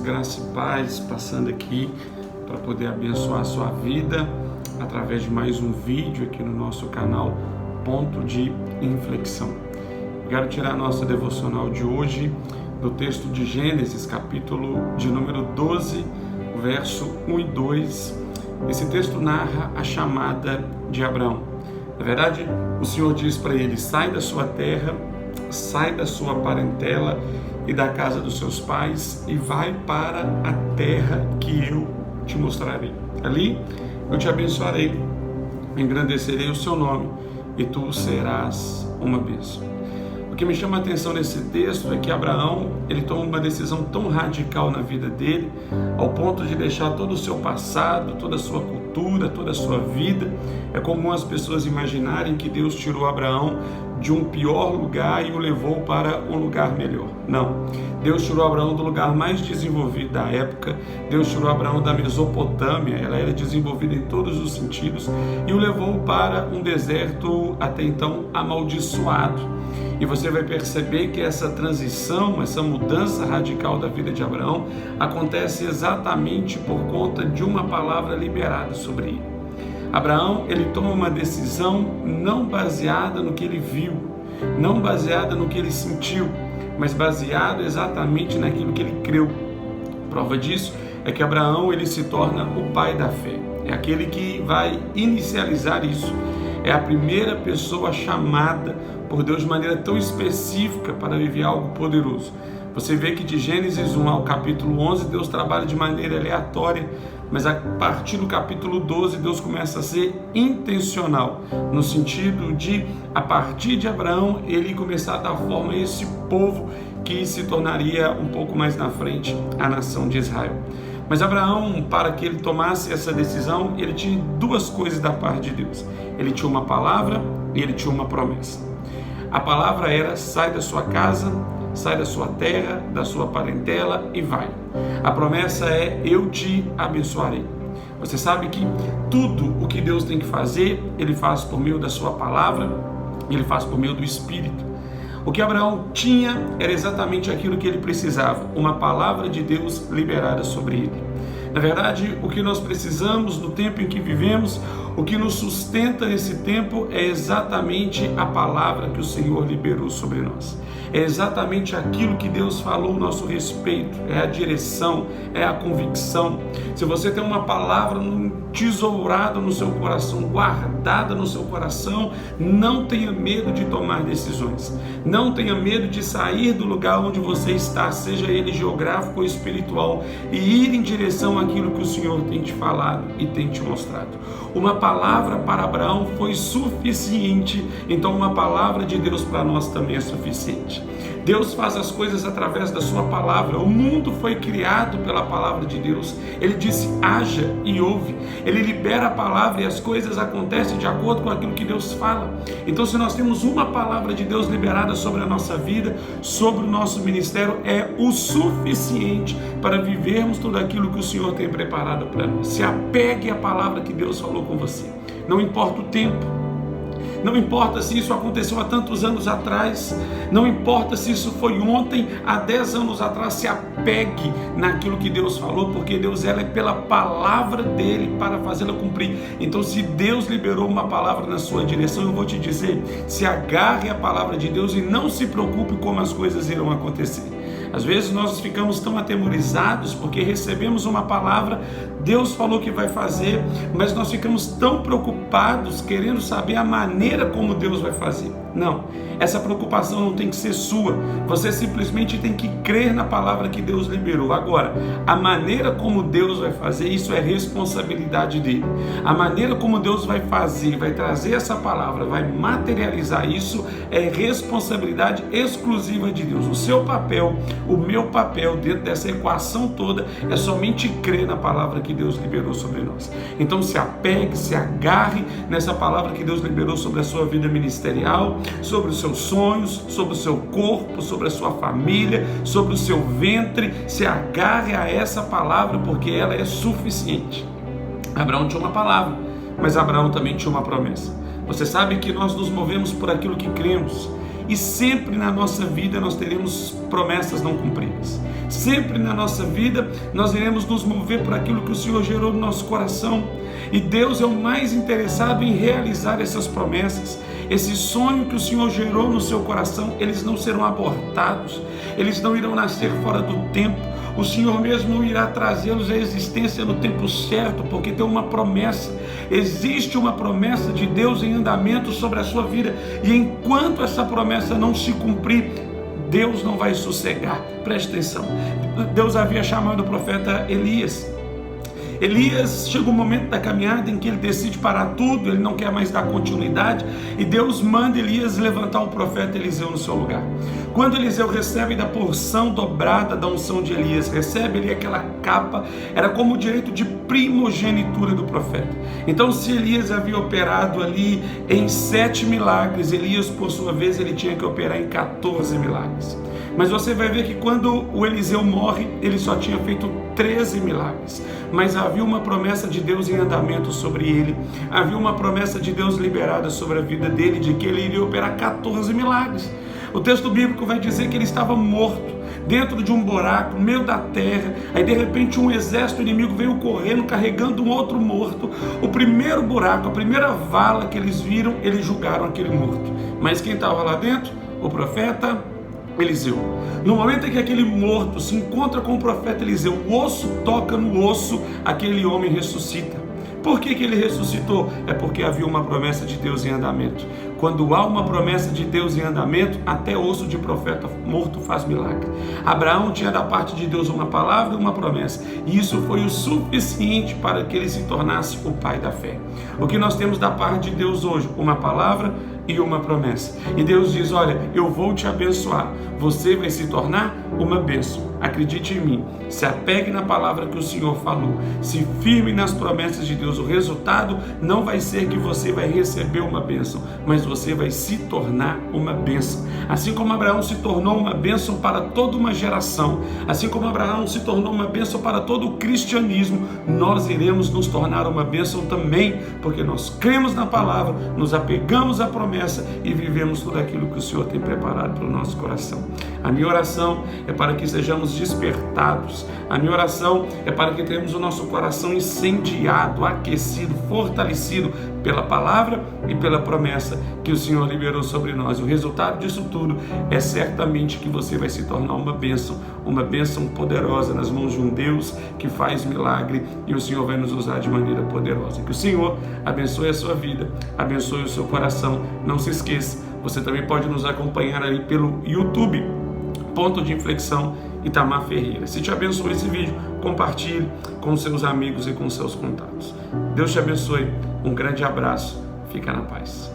graça e paz, passando aqui para poder abençoar a sua vida através de mais um vídeo aqui no nosso canal Ponto de Inflexão. Quero tirar a nossa devocional de hoje do texto de Gênesis, capítulo de número 12, verso 1 e 2. Esse texto narra a chamada de Abraão. Na verdade, o Senhor diz para ele: sai da sua terra, sai da sua parentela e da casa dos seus pais e vai para a terra que eu te mostrarei. Ali eu te abençoarei, engrandecerei o seu nome e tu serás uma bênção. O que me chama a atenção nesse texto é que Abraão, ele toma uma decisão tão radical na vida dele, ao ponto de deixar todo o seu passado, toda a sua cultura, toda a sua vida. É comum as pessoas imaginarem que Deus tirou Abraão de um pior lugar e o levou para um lugar melhor. Não. Deus tirou Abraão do lugar mais desenvolvido da época. Deus tirou Abraão da Mesopotâmia, ela era desenvolvida em todos os sentidos, e o levou para um deserto até então amaldiçoado. E você vai perceber que essa transição, essa mudança radical da vida de Abraão acontece exatamente por conta de uma palavra liberada sobre ele. Abraão, ele toma uma decisão não baseada no que ele viu, não baseada no que ele sentiu, mas baseado exatamente naquilo que ele creu. Prova disso é que Abraão, ele se torna o pai da fé. É aquele que vai inicializar isso. É a primeira pessoa chamada por Deus de maneira tão específica para viver algo poderoso. Você vê que de Gênesis 1 ao capítulo 11, Deus trabalha de maneira aleatória, mas a partir do capítulo 12, Deus começa a ser intencional, no sentido de, a partir de Abraão, ele começar a dar forma a esse povo que se tornaria um pouco mais na frente a nação de Israel. Mas Abraão, para que ele tomasse essa decisão, ele tinha duas coisas da parte de Deus. Ele tinha uma palavra e ele tinha uma promessa. A palavra era: sai da sua casa, sai da sua terra, da sua parentela e vai. A promessa é: eu te abençoarei. Você sabe que tudo o que Deus tem que fazer, ele faz por meio da sua palavra, ele faz por meio do Espírito. O que Abraão tinha era exatamente aquilo que ele precisava, uma palavra de Deus liberada sobre ele. Na verdade, o que nós precisamos no tempo em que vivemos, o que nos sustenta nesse tempo é exatamente a palavra que o Senhor liberou sobre nós. É exatamente aquilo que Deus falou a nosso respeito, é a direção, é a convicção. Se você tem uma palavra tesourada no seu coração, guardada no seu coração, não tenha medo de tomar decisões. Não tenha medo de sair do lugar onde você está, seja ele geográfico ou espiritual, e ir em direção àquilo que o Senhor tem te falado e tem te mostrado. Uma palavra para Abraão foi suficiente, então uma palavra de Deus para nós também é suficiente. Deus faz as coisas através da sua palavra. O mundo foi criado pela palavra de Deus. Ele disse: haja e ouve. Ele libera a palavra e as coisas acontecem de acordo com aquilo que Deus fala. Então, se nós temos uma palavra de Deus liberada sobre a nossa vida, sobre o nosso ministério, é o suficiente para vivermos tudo aquilo que o Senhor tem preparado para nós. Se apegue à palavra que Deus falou com você. Não importa o tempo. Não importa se isso aconteceu há tantos anos atrás, não importa se isso foi ontem, há 10 anos atrás, se apegue naquilo que Deus falou, porque Deus é pela palavra dele para fazê-la cumprir. Então, se Deus liberou uma palavra na sua direção, eu vou te dizer: se agarre à palavra de Deus e não se preocupe como as coisas irão acontecer. Às vezes nós ficamos tão atemorizados porque recebemos uma palavra, Deus falou que vai fazer, mas nós ficamos tão preocupados querendo saber a maneira como Deus vai fazer. Não, essa preocupação não tem que ser sua. Você simplesmente tem que crer na palavra que Deus liberou. Agora, a maneira como Deus vai fazer, isso é responsabilidade dele. A maneira como Deus vai fazer, vai trazer essa palavra, vai materializar isso, é responsabilidade exclusiva de Deus. O seu papel, o meu papel dentro dessa equação toda é somente crer na palavra que Deus liberou sobre nós. Então se apegue, se agarre nessa palavra que Deus liberou sobre a sua vida ministerial, sobre os seus sonhos, sobre o seu corpo, sobre a sua família, sobre o seu ventre. Se agarre a essa palavra, porque ela é suficiente. Abraão tinha uma palavra, mas Abraão também tinha uma promessa. Você sabe que nós nos movemos por aquilo que cremos, e sempre na nossa vida nós teremos promessas não cumpridas. Sempre na nossa vida nós iremos nos mover por aquilo que o Senhor gerou no nosso coração. E Deus é o mais interessado em realizar essas promessas. Esse sonho que o Senhor gerou no seu coração, eles não serão abortados, eles não irão nascer fora do tempo. O Senhor mesmo irá trazê-los à existência no tempo certo, porque tem uma promessa. Existe uma promessa de Deus em andamento sobre a sua vida, e enquanto essa promessa não se cumprir, Deus não vai sossegar. Preste atenção. Deus havia chamado o profeta Elias. Elias chega um momento da caminhada em que ele decide parar tudo, ele não quer mais dar continuidade, e Deus manda Elias levantar o profeta Eliseu no seu lugar. Quando Eliseu recebe da porção dobrada da unção de Elias, recebe ali aquela capa, era como o direito de primogenitura do profeta. Então, se Elias havia operado ali em 7 milagres, Elias, por sua vez, ele tinha que operar em 14 milagres. Mas você vai ver que quando o Eliseu morre, ele só tinha feito 13 milagres. Mas havia uma promessa de Deus em andamento sobre ele. Havia uma promessa de Deus liberada sobre a vida dele, de que ele iria operar 14 milagres. O texto bíblico vai dizer que ele estava morto, dentro de um buraco, no meio da terra. Aí de repente um exército inimigo veio correndo, carregando um outro morto. O primeiro buraco, a primeira vala que eles viram, eles julgaram aquele morto. Mas quem estava lá dentro? O profeta Eliseu. No momento em que aquele morto se encontra com o profeta Eliseu, o osso toca no osso, aquele homem ressuscita. Por que ele ressuscitou? É porque havia uma promessa de Deus em andamento. Quando há uma promessa de Deus em andamento, até osso de profeta morto faz milagre. Abraão tinha da parte de Deus uma palavra e uma promessa, e isso foi o suficiente para que ele se tornasse o pai da fé. O que nós temos da parte de Deus hoje? Uma palavra e uma promessa. E Deus diz: olha, eu vou te abençoar, você vai se tornar uma bênção. Acredite em mim, se apegue na palavra que o Senhor falou, se firme nas promessas de Deus. O resultado não vai ser que você vai receber uma bênção, mas você vai se tornar uma bênção. Assim como Abraão se tornou uma bênção para toda uma geração, assim como Abraão se tornou uma bênção para todo o cristianismo, nós iremos nos tornar uma bênção também, porque nós cremos na palavra, nos apegamos à promessa e vivemos tudo aquilo que o Senhor tem preparado para o nosso coração. A minha oração é para que sejamos despertados. A minha oração é para que tenhamos o nosso coração incendiado, aquecido, fortalecido pela palavra e pela promessa que o Senhor liberou sobre nós. O resultado disso tudo é certamente que você vai se tornar uma bênção poderosa nas mãos de um Deus que faz milagre, e o Senhor vai nos usar de maneira poderosa. Que o Senhor abençoe a sua vida, abençoe o seu coração. Não se esqueça, você também pode nos acompanhar aí pelo YouTube, Ponto de Inflexão Itamar Ferreira. Se te abençoou esse vídeo, compartilhe com seus amigos e com seus contatos. Deus te abençoe, um grande abraço, fica na paz.